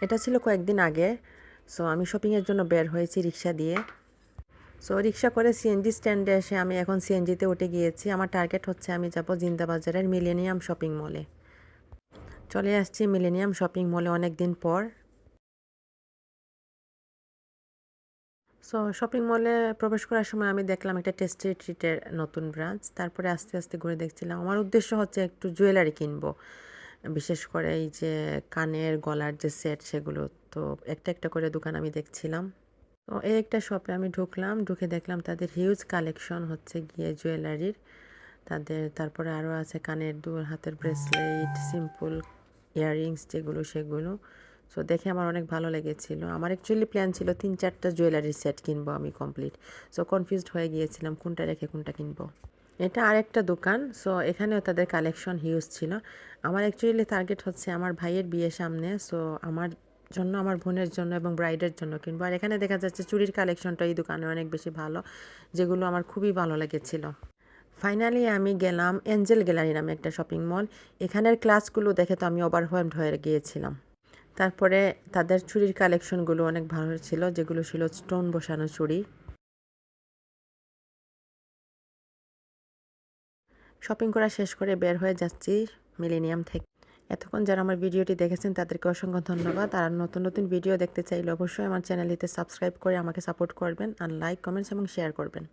এটা ছিল কয়েকদিন আগে। সো আমি শপিংয়ের জন্য বের হয়েছি রিক্সা দিয়ে। সো রিক্সা করে সিএনজি স্ট্যান্ডে এসে আমি এখন সিএনজিতে উঠে গিয়েছি। আমার টার্গেট হচ্ছে আমি যাব জিন্দাবাজারের মিলেনিয়াম শপিং মলে। চলে আসছি মিলেনিয়াম শপিং মলে অনেক দিন পর। সো শপিং মলে প্রবেশ করার সময় আমি দেখলাম একটা টেস্টি ট্রিটের নতুন ব্রাঞ্চ। তারপরে আস্তে আস্তে ঘুরে দেখছিলাম। আমার উদ্দেশ্য হচ্ছে একটু জুয়েলারি কিনবো, বিশেষ করে এই যে কানের গলার যে সেট সেগুলো। তো একটা একটা করে দোকান আমি দেখছিলাম। তো এই একটা শপে আমি ঢুকলাম, ঢুকে দেখলাম তাদের হিউজ কালেকশন হচ্ছে গিয়ে জুয়েলারির। তারপরে আরও আছে কানের দুল, হাতের ব্রেসলেট, সিম্পল ইয়াররিংস যেগুলো সেগুলো। সো দেখে আমার অনেক ভালো লেগেছিল। আমার অ্যাকচুয়ালি প্ল্যান ছিল 3-4টা জুয়েলারির সেট কিনবো আমি কমপ্লিট। সো কনফিউজড হয়ে গিয়েছিলাম কোনটা রেখে কোনটা কিনবো। এটা আরেকটা দোকান। সো এখানেও তাদের কালেকশন হিউজ ছিল। আমার অ্যাকচুয়ালি টার্গেট হচ্ছে আমার ভাইয়ের বিয়ে সামনে। সো আমার জন্য, আমার বোনের জন্য এবং ব্রাইডের জন্য কিনবো। আর এখানে দেখা যাচ্ছে চুড়ির কালেকশনটা এই দোকানে অনেক বেশি ভালো, যেগুলো আমার খুবই ভালো লেগেছিল। ফাইনালি আমি গেলাম এঞ্জেল গ্যালারি নামে একটা শপিং মল। এখানের ক্লাসগুলো দেখে তো আমি ওভারওয়েলমড হয়ে গিয়েছিলাম। তারপরে তাদের চুড়ির কালেকশনগুলো অনেক ভালো ছিল, যেগুলো ছিল স্টোন বসানো চুড়ি। শপিং করা শেষ করে বের হয়ে যাচ্ছি মিলেনিয়াম থেকে। এতক্ষণ যারা আমার ভিডিওটি দেখেছেন তাদেরকে অসংখ্য ধন্যবাদ। আর নতুন নতুন ভিডিও দেখতে চাইলে অবশ্যই আমার চ্যানেলটিতে সাবস্ক্রাইব করে আমাকে সাপোর্ট করবেন, আর লাইক, কমেন্টস এবং শেয়ার করবেন।